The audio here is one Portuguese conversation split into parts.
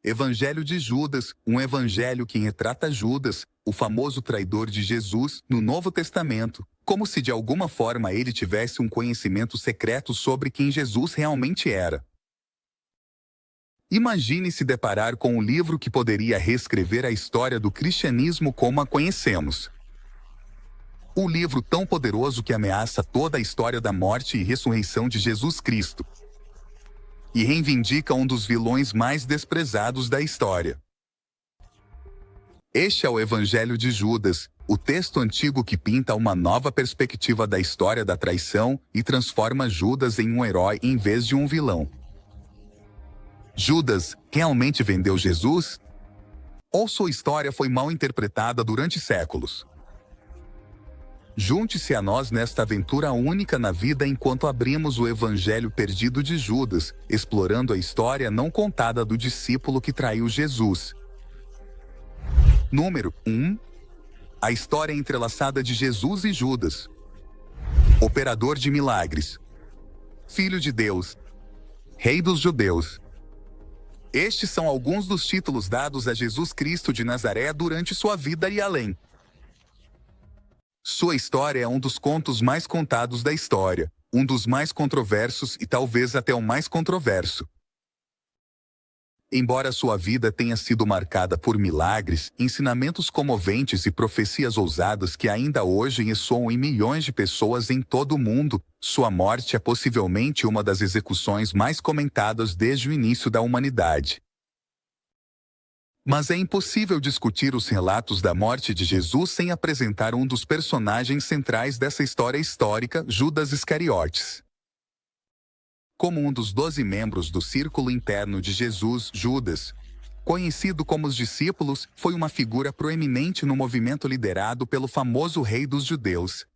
Evangelho de Judas, um evangelho que retrata Judas, o famoso traidor de Jesus, no Novo Testamento, como se de alguma forma ele tivesse um conhecimento secreto sobre quem Jesus realmente era. Imagine se deparar com um livro que poderia reescrever a história do cristianismo como a conhecemos. Um livro tão poderoso que ameaça toda a história da morte e ressurreição de Jesus Cristo. E reivindica um dos vilões mais desprezados da história. Este é o Evangelho de Judas, o texto antigo que pinta uma nova perspectiva da história da traição e transforma Judas em um herói em vez de um vilão. Judas realmente vendeu Jesus? Ou sua história foi mal interpretada durante séculos? Junte-se a nós nesta aventura única na vida enquanto abrimos o Evangelho perdido de Judas, explorando a história não contada do discípulo que traiu Jesus. Número 1. A história entrelaçada de Jesus e Judas. Operador de milagres. Filho de Deus. Rei dos judeus. Estes são alguns dos títulos dados a Jesus Cristo de Nazaré durante sua vida e além. Sua história é um dos contos mais contados da história, um dos mais controversos e talvez até o mais controverso. Embora sua vida tenha sido marcada por milagres, ensinamentos comoventes e profecias ousadas que ainda hoje ressoam em milhões de pessoas em todo o mundo, sua morte é possivelmente uma das execuções mais comentadas desde o início da humanidade. Mas é impossível discutir os relatos da morte de Jesus sem apresentar um dos personagens centrais dessa história histórica, Judas Iscariotes. Como um dos 12 membros do círculo interno de Jesus, Judas, conhecido como os discípulos, foi uma figura proeminente no movimento liderado pelo famoso rei dos judeus.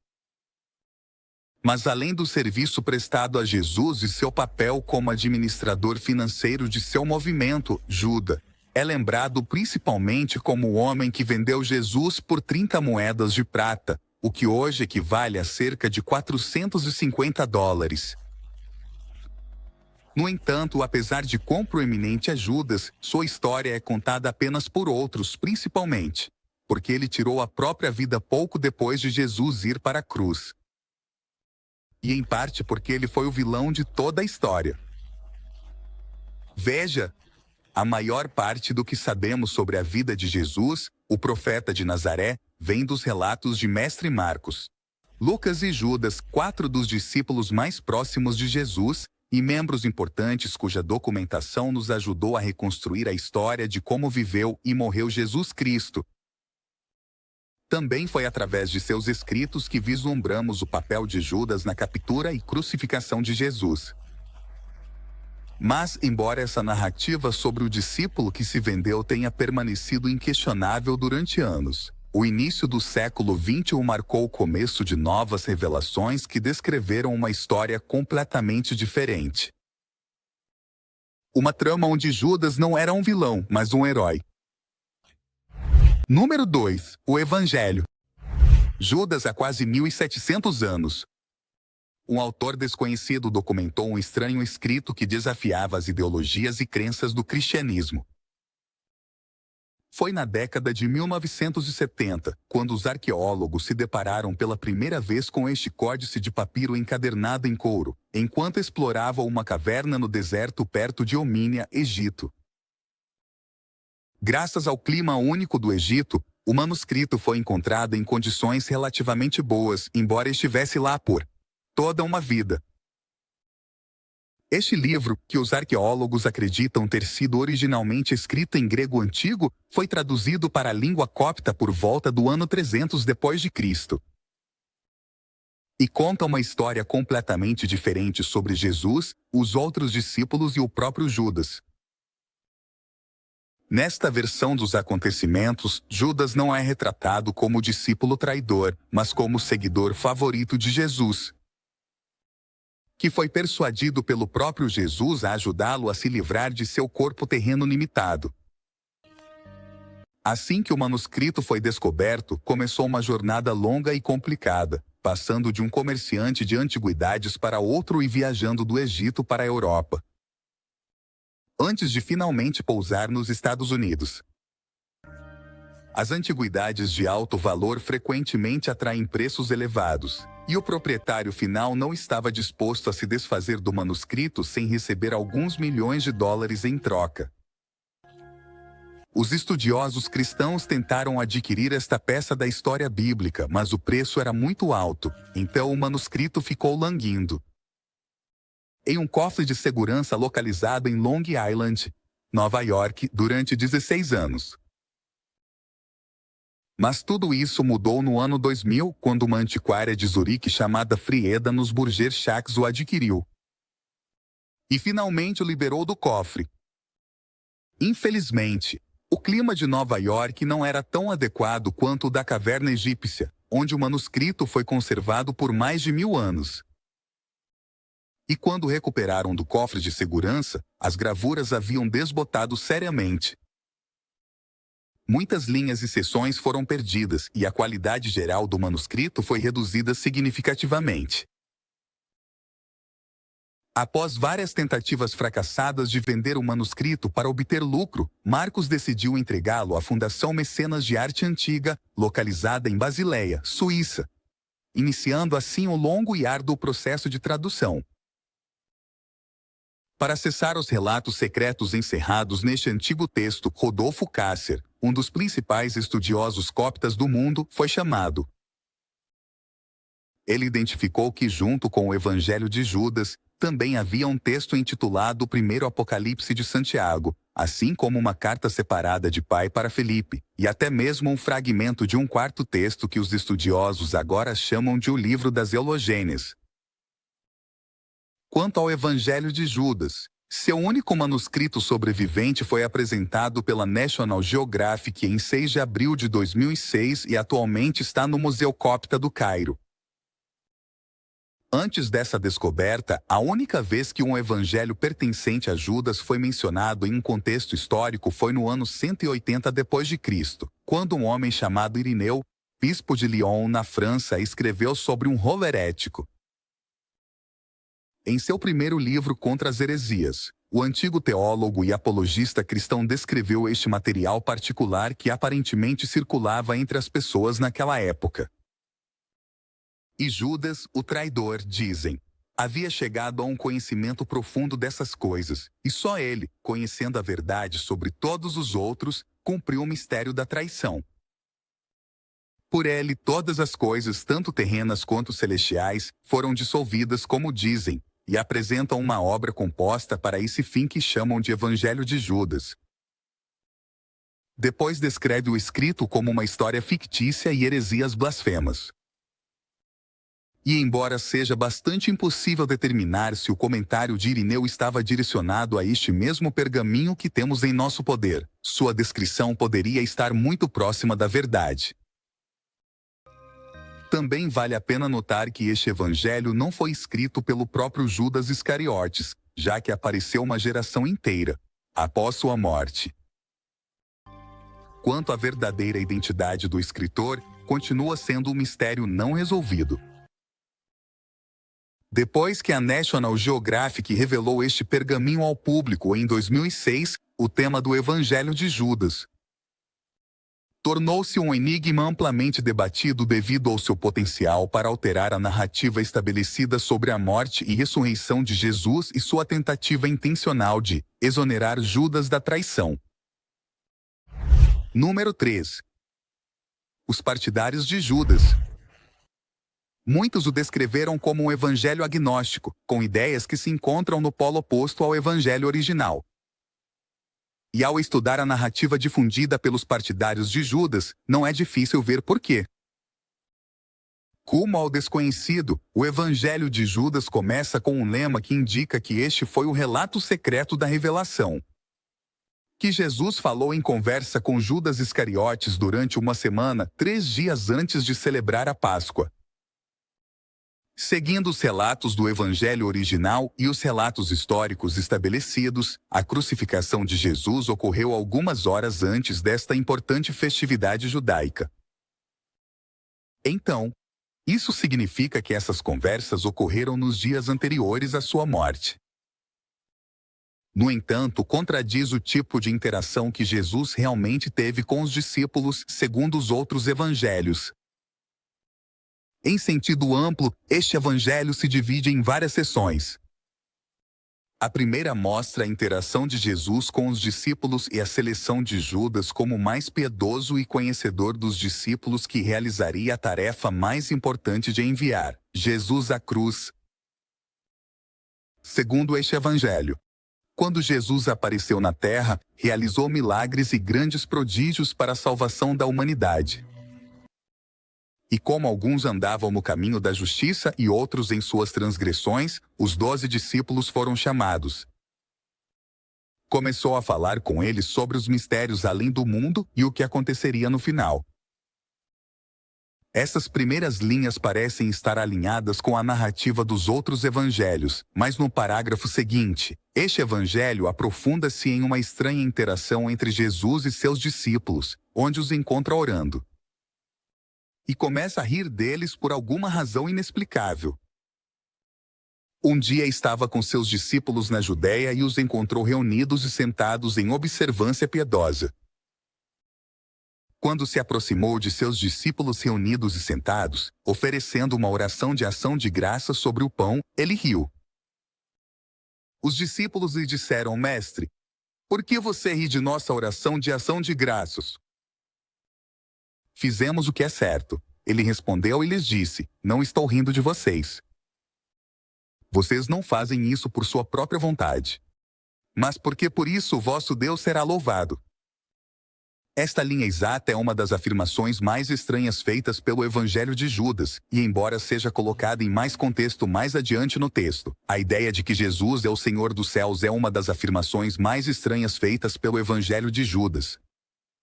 Mas além do serviço prestado a Jesus e seu papel como administrador financeiro de seu movimento, Judas é lembrado principalmente como o homem que vendeu Jesus por 30 moedas de prata, o que hoje equivale a cerca de $450. No entanto, apesar de quão proeminente é Judas, sua história é contada apenas por outros, principalmente porque ele tirou a própria vida pouco depois de Jesus ir para a cruz. E em parte porque ele foi o vilão de toda a história. Veja, a maior parte do que sabemos sobre a vida de Jesus, o profeta de Nazaré, vem dos relatos de Mestre Marcos. Lucas e Judas, 4 dos discípulos mais próximos de Jesus, e membros importantes cuja documentação nos ajudou a reconstruir a história de como viveu e morreu Jesus Cristo. Também foi através de seus escritos que vislumbramos o papel de Judas na captura e crucificação de Jesus. Mas, embora essa narrativa sobre o discípulo que se vendeu tenha permanecido inquestionável durante anos, o início do século XXI marcou o começo de novas revelações que descreveram uma história completamente diferente. Uma trama onde Judas não era um vilão, mas um herói. Número 2. O Evangelho. Judas há quase 1700 anos. Um autor desconhecido documentou um estranho escrito que desafiava as ideologias e crenças do cristianismo. Foi na década de 1970, quando os arqueólogos se depararam pela primeira vez com este códice de papiro encadernado em couro, enquanto exploravam uma caverna no deserto perto de Omínia, Egito. Graças ao clima único do Egito, o manuscrito foi encontrado em condições relativamente boas, embora estivesse lá por toda uma vida. Este livro, que os arqueólogos acreditam ter sido originalmente escrito em grego antigo, foi traduzido para a língua copta por volta do ano 300 depois de Cristo. E conta uma história completamente diferente sobre Jesus, os outros discípulos e o próprio Judas. Nesta versão dos acontecimentos, Judas não é retratado como discípulo traidor, mas como seguidor favorito de Jesus, que foi persuadido pelo próprio Jesus a ajudá-lo a se livrar de seu corpo terreno limitado. Assim que o manuscrito foi descoberto, começou uma jornada longa e complicada, passando de um comerciante de antiguidades para outro e viajando do Egito para a Europa. antes de finalmente pousar nos Estados Unidos. As antiguidades de alto valor frequentemente atraem preços elevados, e o proprietário final não estava disposto a se desfazer do manuscrito sem receber alguns milhões de dólares em troca. Os estudiosos cristãos tentaram adquirir esta peça da história bíblica, mas o preço era muito alto, então o manuscrito ficou languindo em um cofre de segurança localizado em Long Island, Nova York, durante 16 anos. Mas tudo isso mudou no ano 2000, quando uma antiquária de Zurique chamada Frieda nos Burger Shacks o adquiriu e finalmente o liberou do cofre. Infelizmente, o clima de Nova York não era tão adequado quanto o da caverna egípcia, onde o manuscrito foi conservado por mais de 1000 anos. E quando recuperaram do cofre de segurança, as gravuras haviam desbotado seriamente. Muitas linhas e seções foram perdidas e a qualidade geral do manuscrito foi reduzida significativamente. Após várias tentativas fracassadas de vender o manuscrito para obter lucro, Marcos decidiu entregá-lo à Fundação Mecenas de Arte Antiga, localizada em Basileia, Suíça, iniciando assim o longo e árduo processo de tradução. Para acessar os relatos secretos encerrados neste antigo texto, Rodolfo Kasser, um dos principais estudiosos coptas do mundo, foi chamado. Ele identificou que, junto com o Evangelho de Judas, também havia um texto intitulado O Primeiro Apocalipse de Santiago, assim como uma carta separada de pai para Felipe, e até mesmo um fragmento de um quarto texto que os estudiosos agora chamam de o Livro das Eulogênias. Quanto ao Evangelho de Judas, seu único manuscrito sobrevivente foi apresentado pela National Geographic em 6 de abril de 2006 e atualmente está no Museu Copta do Cairo. Antes dessa descoberta, a única vez que um evangelho pertencente a Judas foi mencionado em um contexto histórico foi no ano 180 d.C., quando um homem chamado Irineu, bispo de Lyon, na França, escreveu sobre um rolo herético. Em seu primeiro livro Contra as Heresias, o antigo teólogo e apologista cristão descreveu este material particular que aparentemente circulava entre as pessoas naquela época. E Judas, o traidor, dizem, havia chegado a um conhecimento profundo dessas coisas, e só ele, conhecendo a verdade sobre todos os outros, cumpriu o mistério da traição. Por ele todas as coisas, tanto terrenas quanto celestiais, foram dissolvidas, como dizem, e apresentam uma obra composta para esse fim que chamam de Evangelho de Judas. Depois descreve o escrito como uma história fictícia e heresias blasfemas. E embora seja bastante impossível determinar se o comentário de Irineu estava direcionado a este mesmo pergaminho que temos em nosso poder, sua descrição poderia estar muito próxima da verdade. Também vale a pena notar que este evangelho não foi escrito pelo próprio Judas Iscariotes, já que apareceu uma geração inteira após sua morte. Quanto à verdadeira identidade do escritor, continua sendo um mistério não resolvido. Depois que a National Geographic revelou este pergaminho ao público em 2006, o tema do Evangelho de Judas tornou-se um enigma amplamente debatido devido ao seu potencial para alterar a narrativa estabelecida sobre a morte e ressurreição de Jesus e sua tentativa intencional de exonerar Judas da traição. Número 3. Os partidários de Judas. Muitos o descreveram como um evangelho agnóstico, com ideias que se encontram no polo oposto ao evangelho original. E ao estudar a narrativa difundida pelos partidários de Judas, não é difícil ver por quê. Como ao desconhecido, o Evangelho de Judas começa com um lema que indica que este foi o relato secreto da revelação, que Jesus falou em conversa com Judas Iscariotes durante uma semana, 3 dias antes de celebrar a Páscoa. Seguindo os relatos do Evangelho original e os relatos históricos estabelecidos, a crucificação de Jesus ocorreu algumas horas antes desta importante festividade judaica. Então, isso significa que essas conversas ocorreram nos dias anteriores à sua morte. No entanto, contradiz o tipo de interação que Jesus realmente teve com os discípulos, segundo os outros evangelhos. Em sentido amplo, este evangelho se divide em várias seções. A primeira mostra a interação de Jesus com os discípulos e a seleção de Judas como o mais piedoso e conhecedor dos discípulos que realizaria a tarefa mais importante de enviar Jesus à cruz. Segundo este evangelho, quando Jesus apareceu na terra, realizou milagres e grandes prodígios para a salvação da humanidade. E como alguns andavam no caminho da justiça e outros em suas transgressões, os 12 discípulos foram chamados. Começou a falar com eles sobre os mistérios além do mundo e o que aconteceria no final. Essas primeiras linhas parecem estar alinhadas com a narrativa dos outros evangelhos, mas no parágrafo seguinte, este evangelho aprofunda-se em uma estranha interação entre Jesus e seus discípulos, onde os encontra orando. E começa a rir deles por alguma razão inexplicável. Um dia estava com seus discípulos na Judéia e os encontrou reunidos e sentados em observância piedosa. Quando se aproximou de seus discípulos reunidos e sentados, oferecendo uma oração de ação de graças sobre o pão, ele riu. Os discípulos lhe disseram: Mestre, por que você ri de nossa oração de ação de graças? Fizemos o que é certo. Ele respondeu e lhes disse: Não estou rindo de vocês. Vocês não fazem isso por sua própria vontade, mas porque por isso o vosso Deus será louvado. Esta linha exata é uma das afirmações mais estranhas feitas pelo Evangelho de Judas, e embora seja colocada em mais contexto mais adiante no texto, a ideia de que Jesus é o Senhor dos céus é uma das afirmações mais estranhas feitas pelo Evangelho de Judas.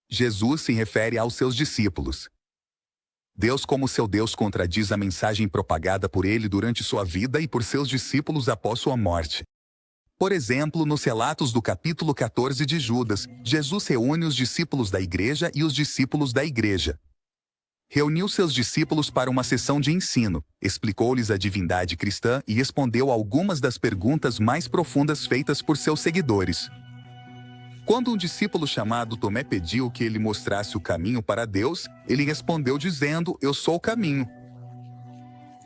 Jesus se refere aos seus discípulos. Deus como seu Deus contradiz a mensagem propagada por ele durante sua vida e por seus discípulos após sua morte. Por exemplo, nos relatos do capítulo 14 de Judas, Jesus reúne os discípulos da igreja e os discípulos da igreja. Reuniu seus discípulos para uma sessão de ensino, explicou-lhes a divindade cristã e respondeu a algumas das perguntas mais profundas feitas por seus seguidores. Quando um discípulo chamado Tomé pediu que ele mostrasse o caminho para Deus, ele respondeu dizendo: Eu sou o caminho,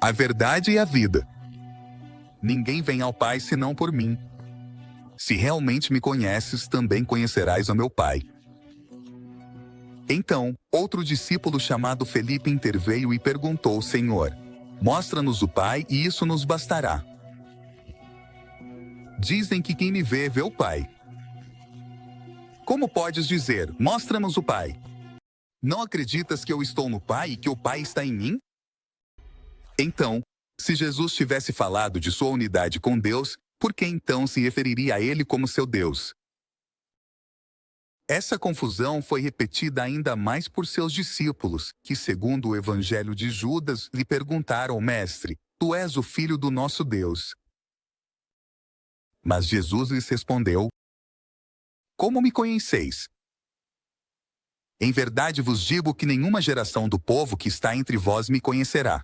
a verdade e a vida. Ninguém vem ao Pai senão por mim. Se realmente me conheces, também conhecerás a meu Pai. Então, outro discípulo chamado Felipe interveio e perguntou: Senhor, mostra-nos o Pai e isso nos bastará. Dizem que quem me vê, vê o Pai. Como podes dizer: mostra-nos o Pai? Não acreditas que eu estou no Pai e que o Pai está em mim? Então, se Jesus tivesse falado de sua unidade com Deus, por que então se referiria a ele como seu Deus? Essa confusão foi repetida ainda mais por seus discípulos, que, segundo o Evangelho de Judas, lhe perguntaram: Mestre, tu és o Filho do nosso Deus. Mas Jesus lhes respondeu: Como me conheceis? Em verdade vos digo que nenhuma geração do povo que está entre vós me conhecerá.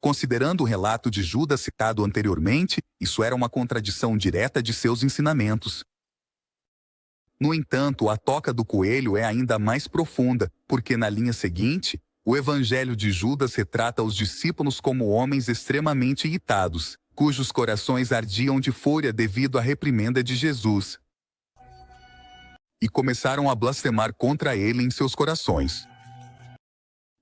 Considerando o relato de Judas citado anteriormente, isso era uma contradição direta de seus ensinamentos. No entanto, a toca do coelho é ainda mais profunda, porque na linha seguinte, o Evangelho de Judas retrata os discípulos como homens extremamente irritados, cujos corações ardiam de fúria devido à reprimenda de Jesus. E começaram a blasfemar contra ele em seus corações.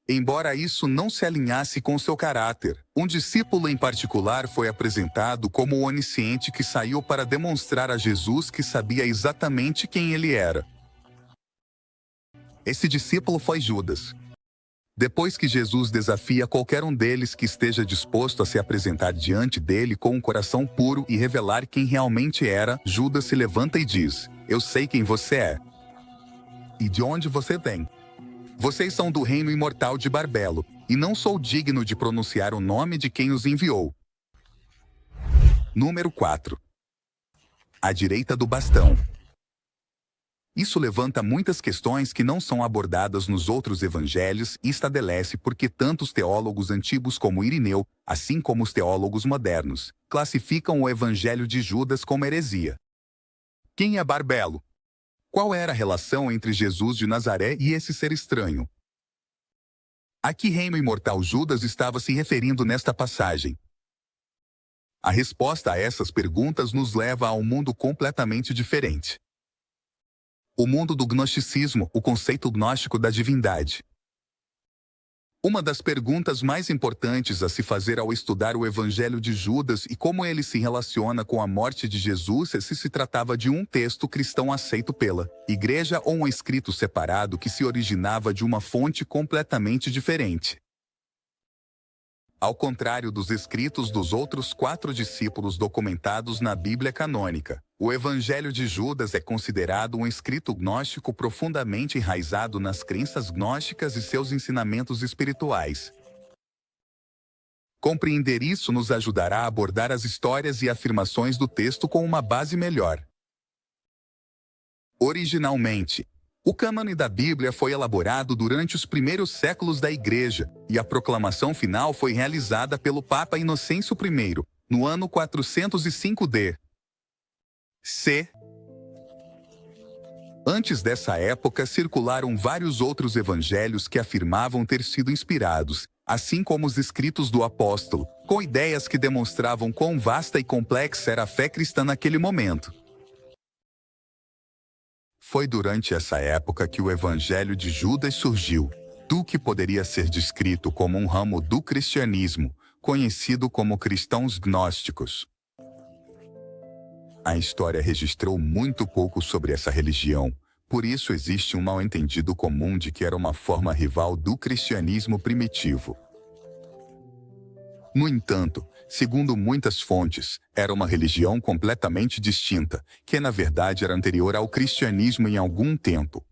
Embora isso não se alinhasse com seu caráter, um discípulo em particular foi apresentado como o onisciente que saiu para demonstrar a Jesus que sabia exatamente quem ele era. Esse discípulo foi Judas. Depois que Jesus desafia qualquer um deles que esteja disposto a se apresentar diante dele com um coração puro e revelar quem realmente era, Judas se levanta e diz: Eu sei quem você é. E de onde você vem? Vocês são do reino imortal de Barbelo, e não sou digno de pronunciar o nome de quem os enviou. Número 4. À direita do bastão. Isso levanta muitas questões que não são abordadas nos outros evangelhos e estabelece por que tantos teólogos antigos como Irineu, assim como os teólogos modernos, classificam o evangelho de Judas como heresia. Quem é Barbelo? Qual era a relação entre Jesus de Nazaré e esse ser estranho? A que reino imortal Judas estava se referindo nesta passagem? A resposta a essas perguntas nos leva a um mundo completamente diferente. O mundo do gnosticismo, o conceito gnóstico da divindade. Uma das perguntas mais importantes a se fazer ao estudar o Evangelho de Judas e como ele se relaciona com a morte de Jesus é se tratava de um texto cristão aceito pela igreja ou um escrito separado que se originava de uma fonte completamente diferente. Ao contrário dos escritos dos outros 4 discípulos documentados na Bíblia canônica, o Evangelho de Judas é considerado um escrito gnóstico profundamente enraizado nas crenças gnósticas e seus ensinamentos espirituais. Compreender isso nos ajudará a abordar as histórias e afirmações do texto com uma base melhor. Originalmente, o cânone da Bíblia foi elaborado durante os primeiros séculos da Igreja, e a proclamação final foi realizada pelo Papa Inocêncio I, no ano 405 d.C. Antes dessa época circularam vários outros evangelhos que afirmavam ter sido inspirados, assim como os escritos do apóstolo, com ideias que demonstravam quão vasta e complexa era a fé cristã naquele momento. Foi durante essa época que o Evangelho de Judas surgiu, do que poderia ser descrito como um ramo do cristianismo, conhecido como cristãos gnósticos. A história registrou muito pouco sobre essa religião, por isso existe um mal-entendido comum de que era uma forma rival do cristianismo primitivo. No entanto, segundo muitas fontes, era uma religião completamente distinta, que na verdade era anterior ao cristianismo em algum tempo.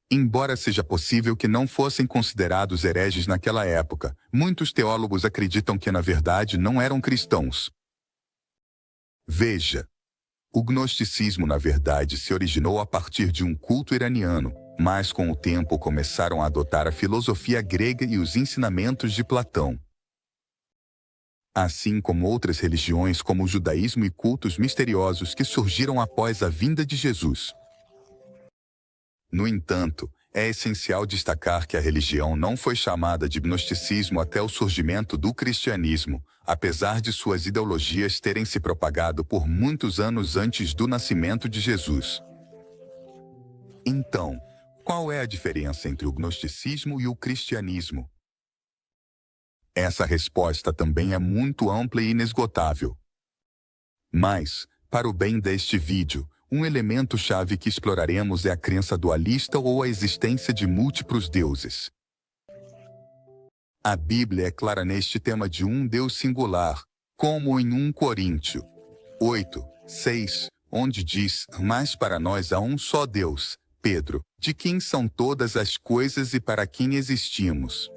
Embora seja possível que não fossem considerados hereges naquela época, muitos teólogos acreditam que na verdade não eram cristãos. Veja, o gnosticismo na verdade se originou a partir de um culto iraniano, mas com o tempo começaram a adotar a filosofia grega e os ensinamentos de Platão. Assim como outras religiões como o judaísmo e cultos misteriosos que surgiram após a vinda de Jesus. No entanto, é essencial destacar que a religião não foi chamada de gnosticismo até o surgimento do cristianismo, apesar de suas ideologias terem se propagado por muitos anos antes do nascimento de Jesus. Então, qual é a diferença entre o gnosticismo e o cristianismo? Essa resposta também é muito ampla e inesgotável. Mas, para o bem deste vídeo, um elemento-chave que exploraremos é a crença dualista ou a existência de múltiplos deuses. A Bíblia é clara neste tema de um Deus singular, como em 1 Coríntios 8:6, onde diz: "Mas para nós há um só Deus, Pedro, de quem são todas as coisas e para quem existimos.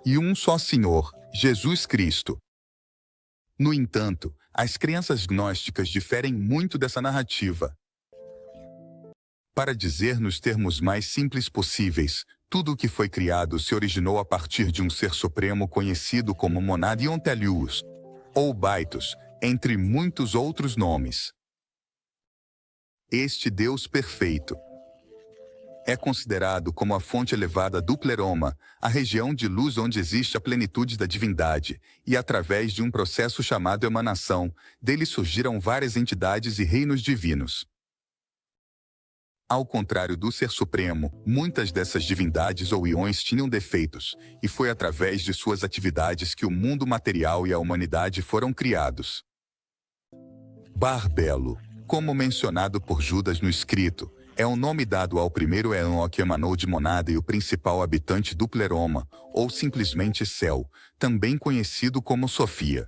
E um só Senhor, Jesus Cristo." No entanto, as crenças gnósticas diferem muito dessa narrativa. Para dizer nos termos mais simples possíveis, tudo o que foi criado se originou a partir de um ser supremo conhecido como Monadion Telius, ou Baitos, entre muitos outros nomes. Este Deus perfeito é considerado como a fonte elevada do pleroma, a região de luz onde existe a plenitude da divindade, e através de um processo chamado emanação, dele surgiram várias entidades e reinos divinos. Ao contrário do Ser Supremo, muitas dessas divindades ou iões tinham defeitos, e foi através de suas atividades que o mundo material e a humanidade foram criados. Barbelo, como mencionado por Judas no escrito, é o nome dado ao primeiro éon que emanou de Monada e o principal habitante do pleroma, ou simplesmente céu, também conhecido como Sofia.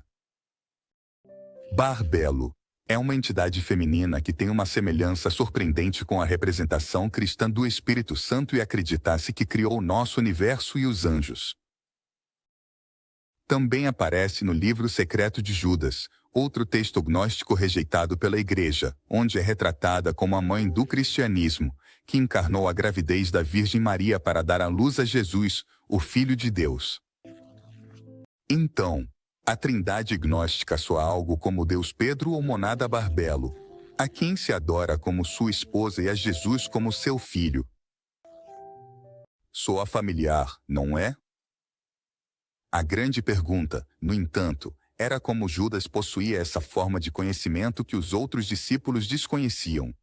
Barbelo é uma entidade feminina que tem uma semelhança surpreendente com a representação cristã do Espírito Santo e acredita-se que criou o nosso universo e os anjos. Também aparece no livro secreto de Judas, outro texto gnóstico rejeitado pela Igreja, onde é retratada como a mãe do cristianismo, que encarnou a gravidez da Virgem Maria para dar à luz a Jesus, o Filho de Deus. Então, a Trindade gnóstica soa algo como Deus Pedro ou Monada Barbelo, a quem se adora como sua esposa e a Jesus como seu filho. Soa familiar, não é? A grande pergunta, no entanto, era como Judas possuía essa forma de conhecimento que os outros discípulos desconheciam.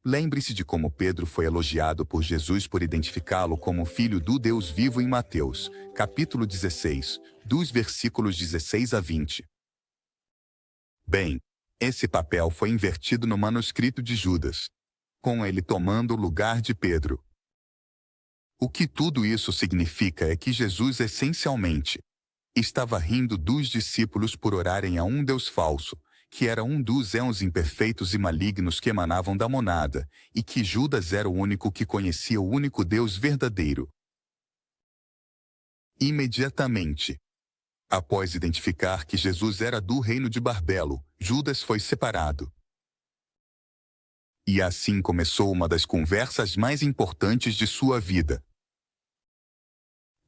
Lembre-se de como Pedro foi elogiado por Jesus por identificá-lo como filho do Deus vivo em Mateus, capítulo 16, dos versículos 16 a 20. Bem, esse papel foi invertido no manuscrito de Judas, com ele tomando o lugar de Pedro. O que tudo isso significa é que Jesus essencialmente estava rindo dos discípulos por orarem a um Deus falso, que era um dos éons imperfeitos e malignos que emanavam da monada, e que Judas era o único que conhecia o único Deus verdadeiro. Imediatamente, após identificar que Jesus era do reino de Barbelo, Judas foi separado. E assim começou uma das conversas mais importantes de sua vida.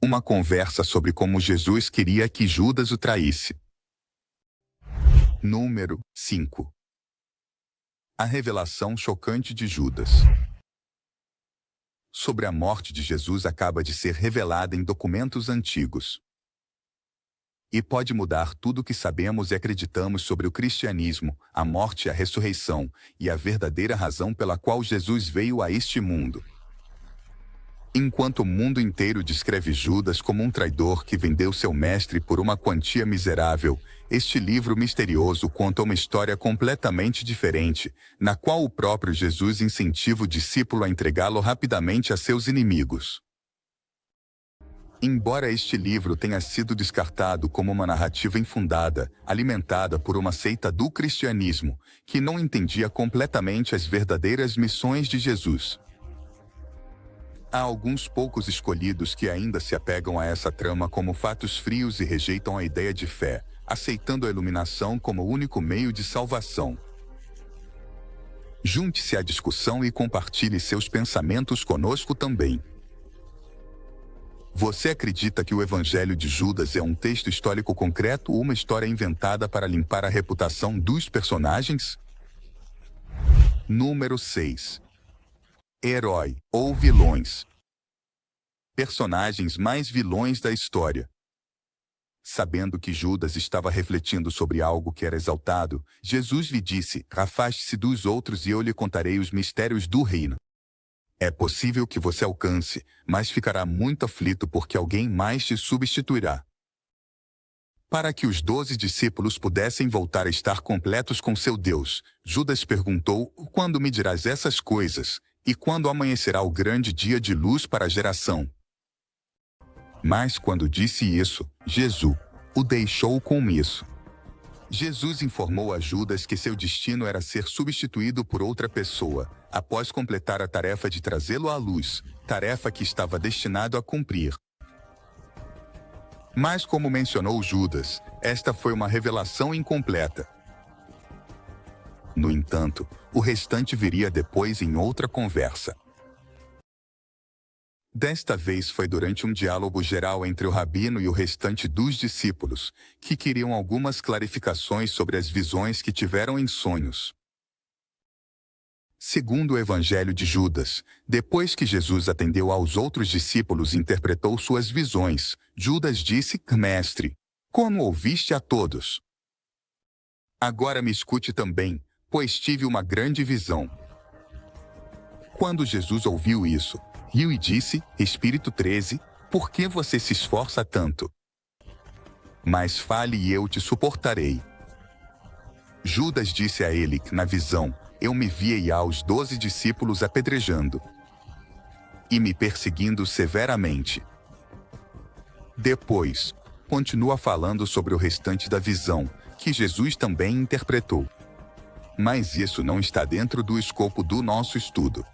Uma conversa sobre como Jesus queria que Judas o traísse. Número 5. A revelação chocante de Judas. Sobre a morte de Jesus acaba de ser revelada em documentos antigos. E pode mudar tudo o que sabemos e acreditamos sobre o cristianismo, a morte e a ressurreição, e a verdadeira razão pela qual Jesus veio a este mundo. Enquanto o mundo inteiro descreve Judas como um traidor que vendeu seu mestre por uma quantia miserável, este livro misterioso conta uma história completamente diferente, na qual o próprio Jesus incentiva o discípulo a entregá-lo rapidamente a seus inimigos. Embora este livro tenha sido descartado como uma narrativa infundada, alimentada por uma seita do cristianismo, que não entendia completamente as verdadeiras missões de Jesus, há alguns poucos escolhidos que ainda se apegam a essa trama como fatos frios e rejeitam a ideia de fé, aceitando a iluminação como o único meio de salvação. Junte-se à discussão e compartilhe seus pensamentos conosco também. Você acredita que o Evangelho de Judas é um texto histórico concreto ou uma história inventada para limpar a reputação dos personagens? Número 6. Herói ou vilões. Personagens mais vilões da história. Sabendo que Judas estava refletindo sobre algo que era exaltado, Jesus lhe disse: afaste-se dos outros e eu lhe contarei os mistérios do reino. É possível que você alcance, mas ficará muito aflito porque alguém mais te substituirá. Para que os 12 discípulos pudessem voltar a estar completos com seu Deus, Judas perguntou: quando me dirás essas coisas? E quando amanhecerá o grande dia de luz para a geração? Mas quando disse isso, Jesus o deixou com isso. Jesus informou a Judas que seu destino era ser substituído por outra pessoa, após completar a tarefa de trazê-lo à luz, tarefa que estava destinado a cumprir. Mas como mencionou Judas, esta foi uma revelação incompleta. No entanto, o restante viria depois em outra conversa. Desta vez foi durante um diálogo geral entre o rabino e o restante dos discípulos, que queriam algumas clarificações sobre as visões que tiveram em sonhos. Segundo o Evangelho de Judas, depois que Jesus atendeu aos outros discípulos e interpretou suas visões, Judas disse: Mestre, como ouviste a todos? Agora me escute também, pois tive uma grande visão. Quando Jesus ouviu isso, riu e disse: Espírito 13, por que você se esforça tanto? Mas fale e eu te suportarei. Judas disse a ele que na visão, eu me via aos 12 discípulos apedrejando e me perseguindo severamente. Depois, continua falando sobre o restante da visão, que Jesus também interpretou. Mas isso não está dentro do escopo do nosso estudo.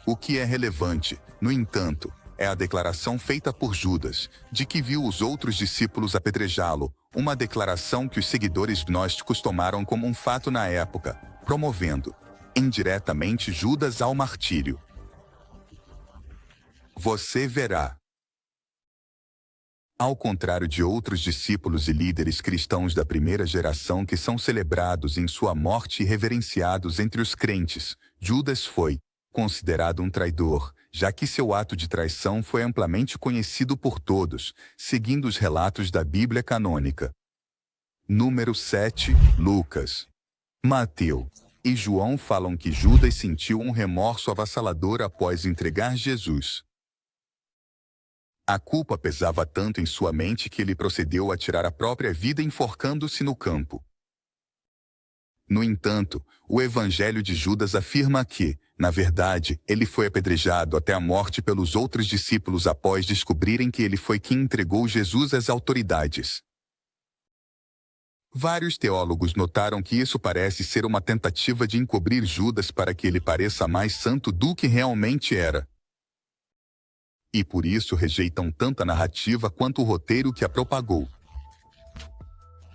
O que é relevante, no entanto, é a declaração feita por Judas, de que viu os outros discípulos apedrejá-lo, uma declaração que os seguidores gnósticos tomaram como um fato na época, promovendo, indiretamente, Judas ao martírio. Você verá. Ao contrário de outros discípulos e líderes cristãos da primeira geração que são celebrados em sua morte e reverenciados entre os crentes, Judas foi considerado um traidor, já que seu ato de traição foi amplamente conhecido por todos, seguindo os relatos da Bíblia canônica. Número 7, Lucas, Mateus e João falam que Judas sentiu um remorso avassalador após entregar Jesus. A culpa pesava tanto em sua mente que ele procedeu a tirar a própria vida enforcando-se no campo. No entanto, o Evangelho de Judas afirma que, na verdade, ele foi apedrejado até a morte pelos outros discípulos após descobrirem que ele foi quem entregou Jesus às autoridades. Vários teólogos notaram que isso parece ser uma tentativa de encobrir Judas para que ele pareça mais santo do que realmente era. E por isso rejeitam tanto a narrativa quanto o roteiro que a propagou.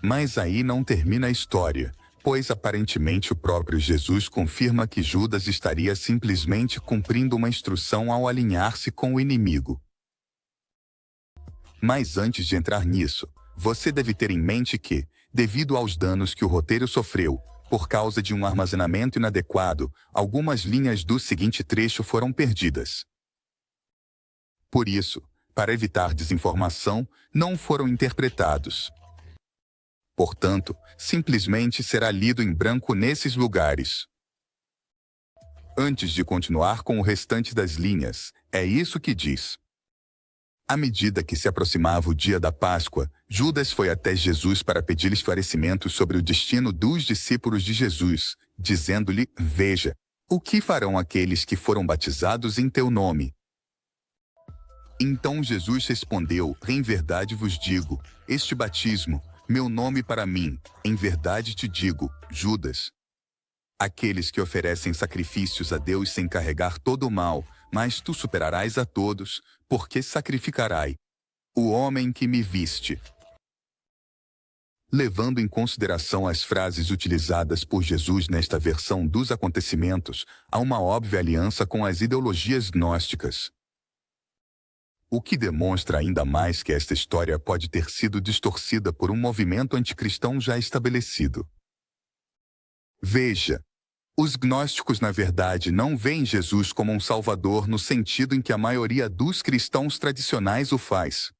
Mas aí não termina a história, pois aparentemente o próprio Jesus confirma que Judas estaria simplesmente cumprindo uma instrução ao alinhar-se com o inimigo. Mas antes de entrar nisso, você deve ter em mente que, devido aos danos que o roteiro sofreu, por causa de um armazenamento inadequado, algumas linhas do seguinte trecho foram perdidas. Por isso, para evitar desinformação, não foram interpretados. Portanto, simplesmente será lido em branco nesses lugares. Antes de continuar com o restante das linhas, é isso que diz. À medida que se aproximava o dia da Páscoa, Judas foi até Jesus para pedir esclarecimentos sobre o destino dos discípulos de Jesus, dizendo-lhe: Veja, o que farão aqueles que foram batizados em teu nome? Então Jesus respondeu: Em verdade vos digo, este batismo, meu nome para mim, em verdade te digo, Judas. Aqueles que oferecem sacrifícios a Deus sem carregar todo o mal, mas tu superarás a todos, porque sacrificarai o homem que me viste. Levando em consideração as frases utilizadas por Jesus nesta versão dos acontecimentos, há uma óbvia aliança com as ideologias gnósticas. O que demonstra ainda mais que esta história pode ter sido distorcida por um movimento anticristão já estabelecido. Veja, os gnósticos na verdade não veem Jesus como um salvador no sentido em que a maioria dos cristãos tradicionais o faz.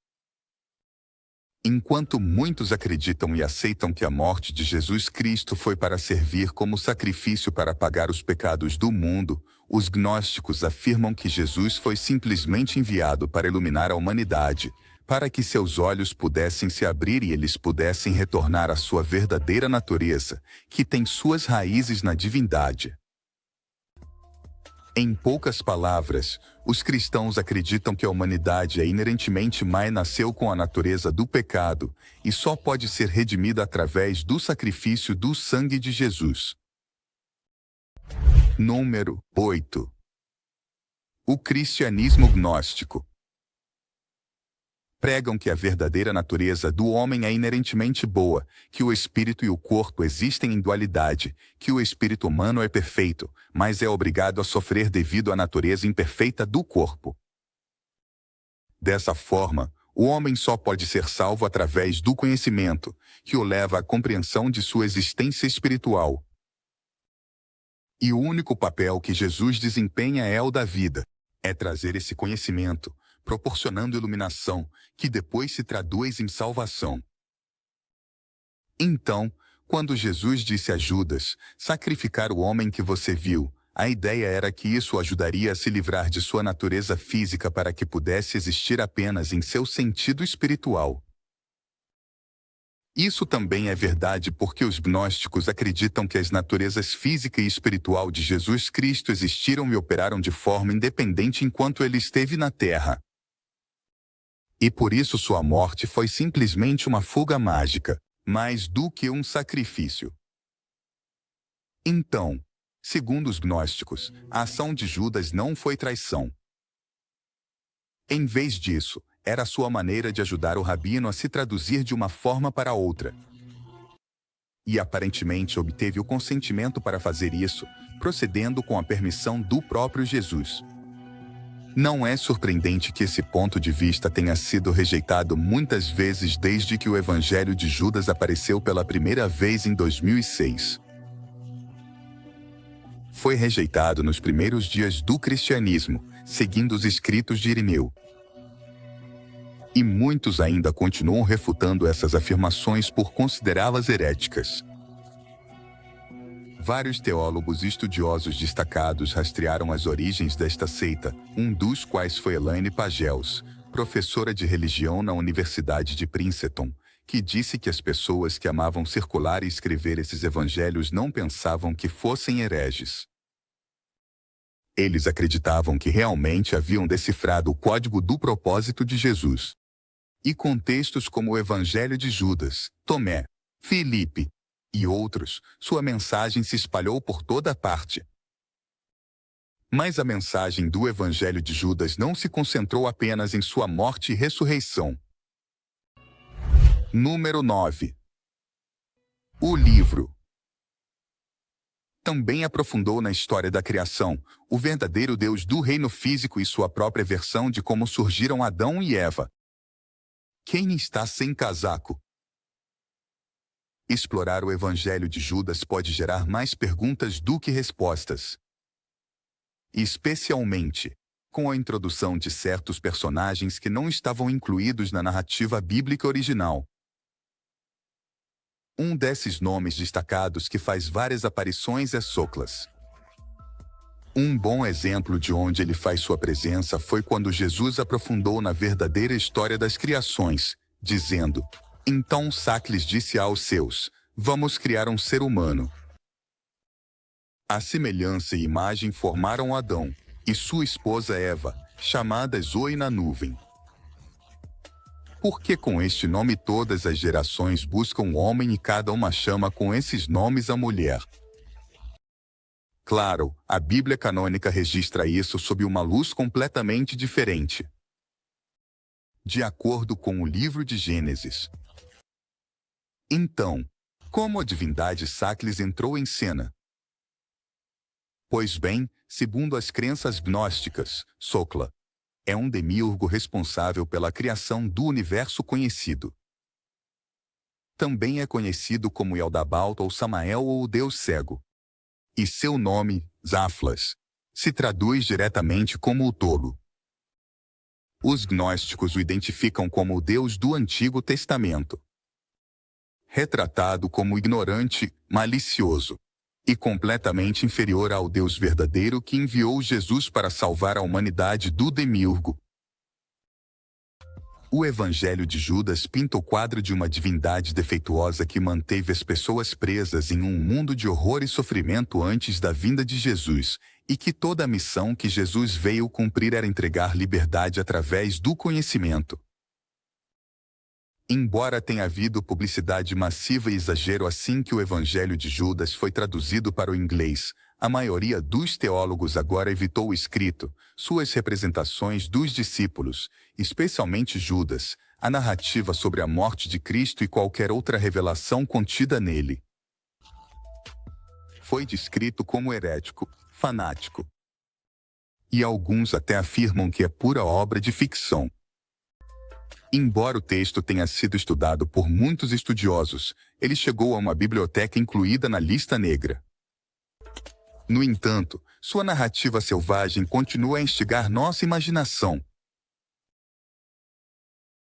Enquanto muitos acreditam e aceitam que a morte de Jesus Cristo foi para servir como sacrifício para pagar os pecados do mundo, os gnósticos afirmam que Jesus foi simplesmente enviado para iluminar a humanidade, para que seus olhos pudessem se abrir e eles pudessem retornar à sua verdadeira natureza, que tem suas raízes na divindade. Em poucas palavras, os cristãos acreditam que a humanidade é inerentemente má e nasceu com a natureza do pecado, e só pode ser redimida através do sacrifício do sangue de Jesus. Número 8. O cristianismo gnóstico. Pregam que a verdadeira natureza do homem é inerentemente boa, que o espírito e o corpo existem em dualidade, que o espírito humano é perfeito, mas é obrigado a sofrer devido à natureza imperfeita do corpo. Dessa forma, o homem só pode ser salvo através do conhecimento, que o leva à compreensão de sua existência espiritual. E o único papel que Jesus desempenha é o da vida, é trazer esse conhecimento, proporcionando iluminação, que depois se traduz em salvação. Então, quando Jesus disse a Judas, sacrificar o homem que você viu, a ideia era que isso o ajudaria a se livrar de sua natureza física para que pudesse existir apenas em seu sentido espiritual. Isso também é verdade porque os gnósticos acreditam que as naturezas física e espiritual de Jesus Cristo existiram e operaram de forma independente enquanto ele esteve na Terra. E por isso sua morte foi simplesmente uma fuga mágica, mais do que um sacrifício. Então, segundo os gnósticos, a ação de Judas não foi traição. Em vez disso, Era sua maneira de ajudar o rabino a se traduzir de uma forma para outra. E aparentemente obteve o consentimento para fazer isso, procedendo com a permissão do próprio Jesus. Não é surpreendente que esse ponto de vista tenha sido rejeitado muitas vezes desde que o Evangelho de Judas apareceu pela primeira vez em 2006. Foi rejeitado nos primeiros dias do cristianismo, seguindo os escritos de Irineu. E muitos ainda continuam refutando essas afirmações por considerá-las heréticas. Vários teólogos e estudiosos destacados rastrearam as origens desta seita, um dos quais foi Elaine Pagels, professora de religião na Universidade de Princeton, que disse que as pessoas que amavam circular e escrever esses evangelhos não pensavam que fossem hereges. Eles acreditavam que realmente haviam decifrado o código do propósito de Jesus. E com textos como o Evangelho de Judas, Tomé, Filipe e outros, sua mensagem se espalhou por toda parte. Mas a mensagem do Evangelho de Judas não se concentrou apenas em sua morte e ressurreição. Número 9. O livro. Também aprofundou na história da criação, o verdadeiro Deus do reino físico e sua própria versão de como surgiram Adão e Eva. Quem está sem casaco? Explorar o Evangelho de Judas pode gerar mais perguntas do que respostas. Especialmente com a introdução de certos personagens que não estavam incluídos na narrativa bíblica original. Um desses nomes destacados que faz várias aparições é Sócrates. Um bom exemplo de onde ele faz sua presença foi quando Jesus aprofundou na verdadeira história das criações, dizendo: Então Sócrates disse aos seus: Vamos criar um ser humano. A semelhança e imagem formaram Adão e sua esposa Eva, chamadas Zoe na nuvem. Por que com este nome todas as gerações buscam o homem e cada uma chama com esses nomes a mulher? Claro, a Bíblia canônica registra isso sob uma luz completamente diferente. De acordo com o livro de Gênesis. Então, como a divindade Sócrates entrou em cena? Pois bem, segundo as crenças gnósticas, Sócrates é um demiurgo responsável pela criação do universo conhecido. Também é conhecido como Yaldabaoth ou Samael ou o Deus Cego. E seu nome, Zaflas, se traduz diretamente como o tolo. Os gnósticos o identificam como o Deus do Antigo Testamento, retratado como ignorante, malicioso e completamente inferior ao Deus verdadeiro que enviou Jesus para salvar a humanidade do demiurgo. O Evangelho de Judas pinta o quadro de uma divindade defeituosa que manteve as pessoas presas em um mundo de horror e sofrimento antes da vinda de Jesus, e que toda a missão que Jesus veio cumprir era entregar liberdade através do conhecimento. Embora tenha havido publicidade massiva e exagero assim que o Evangelho de Judas foi traduzido para o inglês, a maioria dos teólogos agora evitou o escrito, suas representações dos discípulos, especialmente Judas, a narrativa sobre a morte de Cristo e qualquer outra revelação contida nele. Foi descrito como herético, fanático. E alguns até afirmam que é pura obra de ficção. Embora o texto tenha sido estudado por muitos estudiosos, ele chegou a uma biblioteca incluída na lista negra. No entanto, sua narrativa selvagem continua a instigar nossa imaginação.